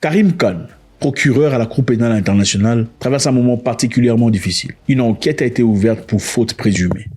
Karim Khan, procureur à la Cour pénale internationale, traverse un moment particulièrement difficile. Une enquête a été ouverte pour faute présumée.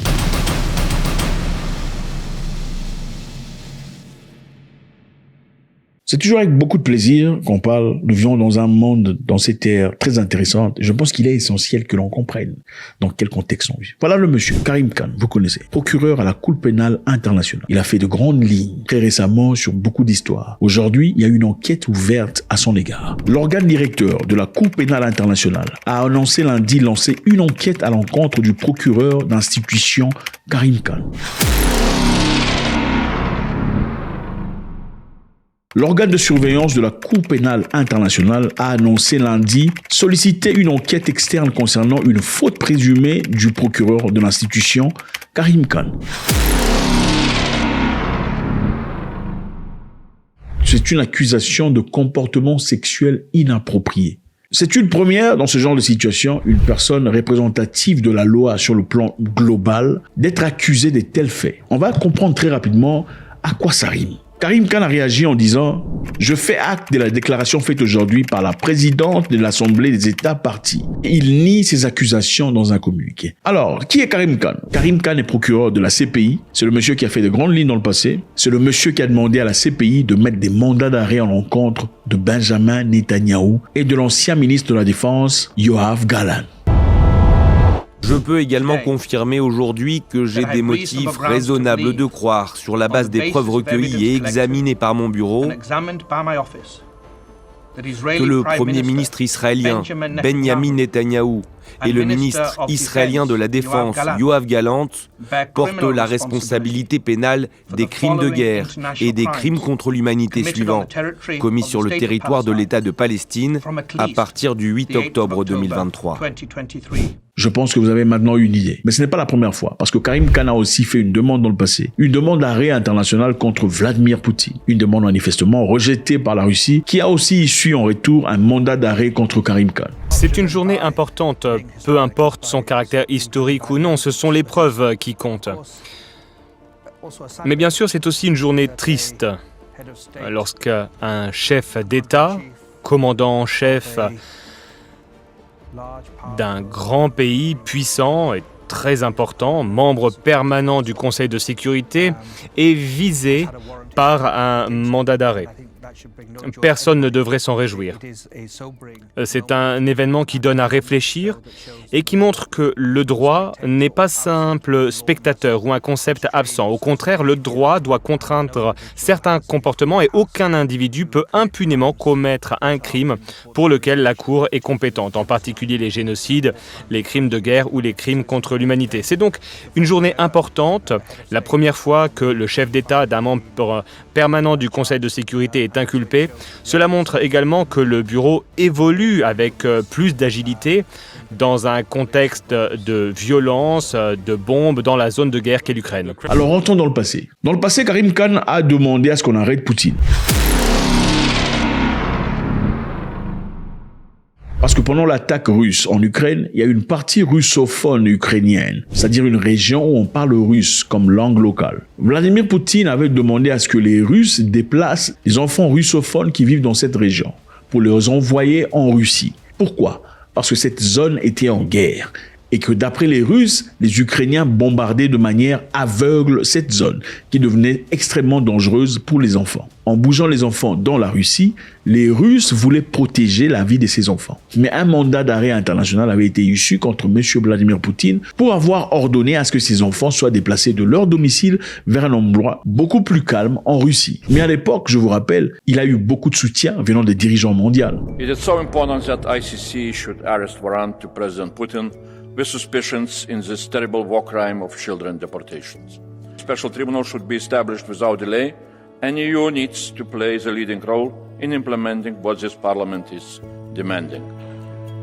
C'est toujours avec beaucoup de plaisir qu'on parle. Nous vivons dans un monde, dans cette ère très intéressante. Je pense qu'il est essentiel que l'on comprenne dans quel contexte on vit. Voilà le monsieur, Karim Khan, vous connaissez, procureur à la Cour pénale internationale. Il a fait de grandes lignes très récemment sur beaucoup d'histoires. Aujourd'hui, il y a une enquête ouverte à son égard. L'organe directeur de la Cour pénale internationale a annoncé lundi lancer une enquête à l'encontre du procureur d'institution Karim Khan. L'organe de surveillance de la Cour pénale internationale a annoncé lundi solliciter une enquête externe concernant une faute présumée du procureur de l'institution, Karim Khan. C'est une accusation de comportement sexuel inapproprié. C'est une première dans ce genre de situation, une personne représentative de la loi sur le plan global, d'être accusée de tels faits. On va comprendre très rapidement à quoi ça rime. Karim Khan a réagi en disant « Je fais acte de la déclaration faite aujourd'hui par la présidente de l'Assemblée des États partis. » Il nie ces accusations dans un communiqué. Alors, qui est Karim Khan? Karim Khan est procureur de la CPI. C'est le monsieur qui a fait de grandes lignes dans le passé. C'est le monsieur qui a demandé à la CPI de mettre des mandats d'arrêt en l'encontre de Benjamin Netanyahou et de l'ancien ministre de la Défense, Yoav Gallant. Je peux également confirmer aujourd'hui que j'ai des motifs raisonnables de croire, sur la base des preuves recueillies et examinées par mon bureau, que le Premier ministre israélien Benjamin Netanyahou et le ministre israélien de la Défense Yoav Gallant portent la responsabilité pénale des crimes de guerre et des crimes contre l'humanité suivants, commis sur le territoire de l'État de Palestine à partir du 8 octobre 2023. Je pense que vous avez maintenant une idée. Mais ce n'est pas la première fois, parce que Karim Khan a aussi fait une demande dans le passé. Une demande d'arrêt international contre Vladimir Poutine. Une demande manifestement rejetée par la Russie, qui a aussi issu en retour un mandat d'arrêt contre Karim Khan. C'est une journée importante, peu importe son caractère historique ou non, ce sont les preuves qui comptent. Mais bien sûr, c'est aussi une journée triste, lorsqu'un chef d'État, commandant en chef d'un grand pays puissant et très important, membre permanent du Conseil de sécurité, est visé par un mandat d'arrêt. Personne ne devrait s'en réjouir. C'est un événement qui donne à réfléchir et qui montre que le droit n'est pas simple spectateur ou un concept absent. Au contraire, le droit doit contraindre certains comportements et aucun individu peut impunément commettre un crime pour lequel la Cour est compétente, en particulier les génocides, les crimes de guerre ou les crimes contre l'humanité. C'est donc une journée importante, la première fois que le chef d'État d'un membre permanent du Conseil de sécurité est inculpé. Cela montre également que le bureau évolue avec plus d'agilité dans un contexte de violence, de bombes dans la zone de guerre qu'est l'Ukraine. Alors rentrons dans le passé. Dans le passé, Karim Khan a demandé à ce qu'on arrête Poutine. Parce que pendant l'attaque russe en Ukraine, il y a une partie russophone ukrainienne, c'est-à-dire une région où on parle russe comme langue locale. Vladimir Poutine avait demandé à ce que les Russes déplacent les enfants russophones qui vivent dans cette région pour les envoyer en Russie. Pourquoi? Parce que cette zone était en guerre et que d'après les Russes, les Ukrainiens bombardaient de manière aveugle cette zone qui devenait extrêmement dangereuse pour les enfants. En bougeant les enfants dans la Russie, les Russes voulaient protéger la vie de ces enfants. Mais un mandat d'arrêt international avait été issu contre M. Vladimir Poutine pour avoir ordonné à ce que ces enfants soient déplacés de leur domicile vers un endroit beaucoup plus calme en Russie. Mais à l'époque, je vous rappelle, il a eu beaucoup de soutien venant des dirigeants mondiaux. It is so important that ICC should arrest warrant to President Putin with suspicions in this terrible war crime of children deportations. A special tribunal should be established without delay, and the EU needs to play the leading role in implementing what this parliament is demanding.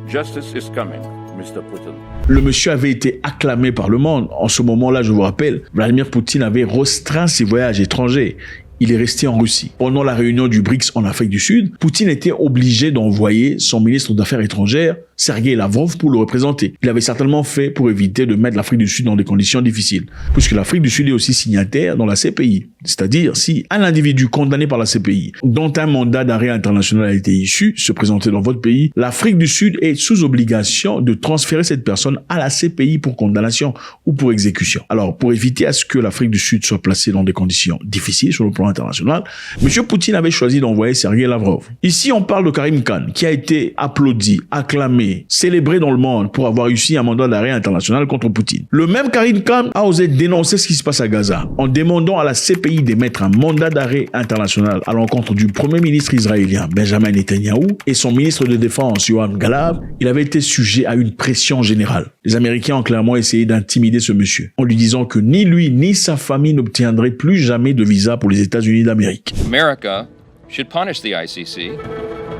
Justice is coming, Mr. Putin. Le monsieur avait été acclamé par le monde. En ce moment-là, je vous rappelle, Vladimir Poutine avait restreint ses voyages étrangers. Il est resté en Russie. Pendant la réunion du BRICS en Afrique du Sud, Poutine était obligé d'envoyer son ministre d'Affaires étrangères Sergei Lavrov pour le représenter. Il avait certainement fait pour éviter de mettre l'Afrique du Sud dans des conditions difficiles, puisque l'Afrique du Sud est aussi signataire dans la CPI. C'est-à-dire, si un individu condamné par la CPI, dont un mandat d'arrêt international a été issu, se présentait dans votre pays, l'Afrique du Sud est sous obligation de transférer cette personne à la CPI pour condamnation ou pour exécution. Alors, pour éviter à ce que l'Afrique du Sud soit placée dans des conditions difficiles sur le plan international, M. Poutine avait choisi d'envoyer Sergei Lavrov. Ici, on parle de Karim Khan, qui a été applaudi, acclamé, célébré dans le monde pour avoir réussi un mandat d'arrêt international contre Poutine. Le même Karim Khan a osé dénoncer ce qui se passe à Gaza en demandant à la CPI d'émettre un mandat d'arrêt international à l'encontre du premier ministre israélien Benjamin Netanyahou et son ministre de Défense Yoav Gallant. Il avait été sujet à une pression générale. Les Américains ont clairement essayé d'intimider ce monsieur en lui disant que ni lui ni sa famille n'obtiendraient plus jamais de visa pour les États-Unis d'Amérique. America should punish the ICC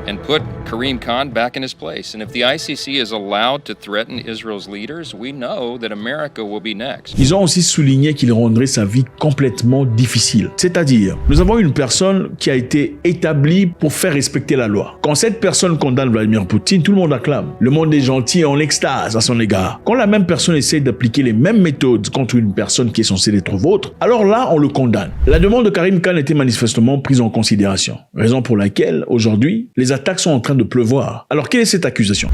and put Karim Khan back in his place. And if the ICC is allowed to threaten Israel's leaders, we know that America will be next. Ils ont aussi souligné qu'il rendrait sa vie complètement difficile. C'est-à-dire, nous avons une personne qui a été établie pour faire respecter la loi. Quand cette personne condamne Vladimir Poutine, tout le monde acclame. Le monde est gentil et en extase à son égard. Quand la même personne essaie d'appliquer les mêmes méthodes contre une personne qui est censée être vôtre, alors là, on le condamne. La demande de Karim Khan était manifestement prise en considération. Raison pour laquelle, aujourd'hui, les attaques sont en train de pleuvoir. Alors, quelle est cette accusation ?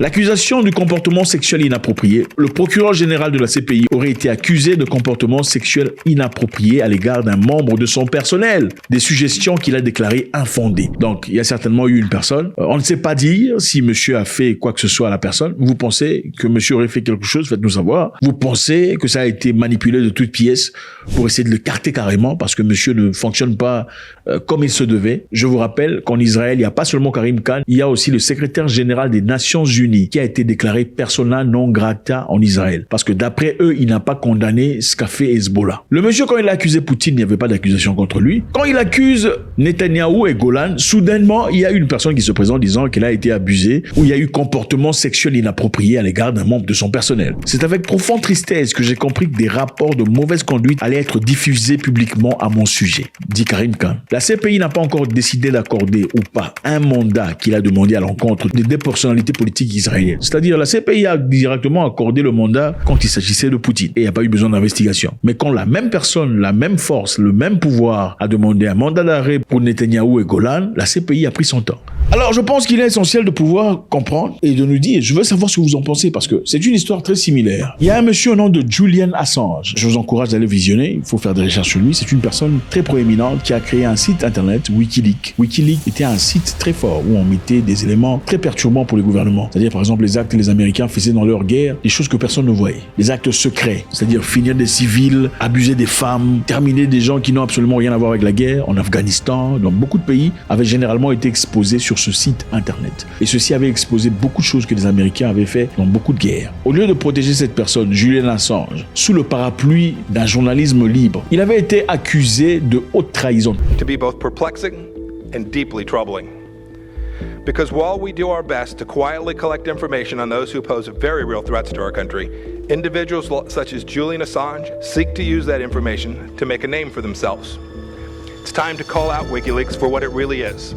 L'accusation du comportement sexuel inapproprié, le procureur général de la CPI aurait été accusé de comportement sexuel inapproprié à l'égard d'un membre de son personnel, des suggestions qu'il a déclarées infondées. Donc, il y a certainement eu une personne. On ne sait pas dire si monsieur a fait quoi que ce soit à la personne. Vous pensez que monsieur aurait fait quelque chose, faites-nous savoir. Vous pensez que ça a été manipulé de toutes pièces pour essayer de le carter carrément parce que monsieur ne fonctionne pas comme il se devait. Je vous rappelle qu'en Israël, il n'y a pas seulement Karim Khan, il y a aussi le secrétaire général des Nations Unies qui a été déclaré persona non grata en Israël. Parce que d'après eux, il n'a pas condamné ce qu'a fait Hezbollah. Le monsieur, quand il a accusé Poutine, il n'y avait pas d'accusation contre lui. Quand il accuse Netanyahou et Golan, soudainement, il y a une personne qui se présente disant qu'elle a été abusée ou il y a eu comportement sexuel inapproprié à l'égard d'un membre de son personnel. C'est avec profonde tristesse que j'ai compris que des rapports de mauvaise conduite allaient être diffusés publiquement à mon sujet, dit Karim Khan. La CPI n'a pas encore décidé d'accorder ou pas un mandat qu'il a demandé à l'encontre des personnalités politiques israéliennes. C'est-à-dire, la CPI a directement accordé le mandat quand il s'agissait de Poutine et il n'y a pas eu besoin d'investigation. Mais quand la même personne, la même force, le même pouvoir a demandé un mandat d'arrêt pour Netanyahou et Golan, la CPI a pris son temps. Alors, je pense qu'il est essentiel de pouvoir comprendre et de nous dire, je veux savoir ce que vous en pensez parce que c'est une histoire très similaire. Il y a un monsieur au nom de Julian Assange. Je vous encourage d'aller visionner, il faut faire des recherches sur lui. C'est une personne très proéminente qui a créé un site internet, Wikileaks. Wikileaks était un site très fort où on mettait des éléments très perturbants pour les gouvernements. C'est-à-dire, par exemple, les actes que les Américains faisaient dans leur guerre, des choses que personne ne voyait. Les actes secrets, c'est-à-dire finir des civils, abuser des femmes, terminer des gens qui n'ont absolument rien à voir avec la guerre. En Afghanistan, dans beaucoup de pays, avaient généralement été exposés sur ce site internet. Et ceci avait exposé beaucoup de choses que les Américains avaient fait dans beaucoup de guerres. Au lieu de protéger cette personne, Julian Assange, sous le parapluie d'un journalisme libre, il avait été accusé de haute trahison. To be both perplexing and deeply troubling. Because while we do our best to quietly collect information on those who pose very real threats to our country, individuals such as Julian Assange seek to use that information to make a name for themselves. It's time to call out WikiLeaks for what it really is.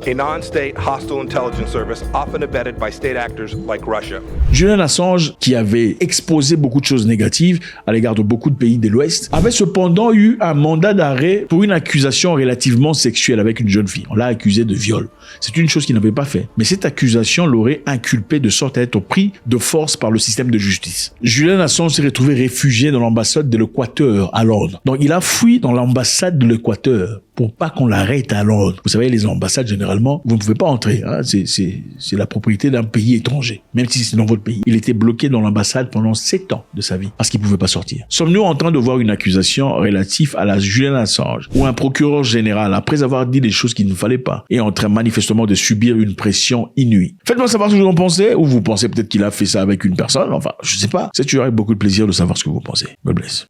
A non-state hostile intelligence service often abetted by state actors like Russia. Julian Assange, qui avait exposé beaucoup de choses négatives à l'égard de beaucoup de pays de l'Ouest, avait cependant eu un mandat d'arrêt pour une accusation relativement sexuelle avec une jeune fille. On l'a accusé de viol. C'est une chose qu'il n'avait pas fait. Mais cette accusation l'aurait inculpé de sorte à être pris de force par le système de justice. Julian Assange s'est retrouvé réfugié dans l'ambassade de l'Équateur à Londres. Donc il a fui dans l'ambassade de l'Équateur pour pas qu'on l'arrête à Londres. Vous savez, les ambassades, généralement, vous ne pouvez pas entrer. Hein. C'est la propriété d'un pays étranger, même si c'est dans votre pays. Il était bloqué dans l'ambassade pendant 7 ans de sa vie, parce qu'il pouvait pas sortir. Sommes-nous en train de voir une accusation relative à la Julian Assange, où un procureur général, après avoir dit des choses qu'il ne fallait pas, est en train manifestement de subir une pression inouïe? Faites-moi savoir ce que vous en pensez, ou vous pensez peut-être qu'il a fait ça avec une personne. Enfin, je sais pas. C'est toujours avec beaucoup de plaisir de savoir ce que vous pensez. God bless.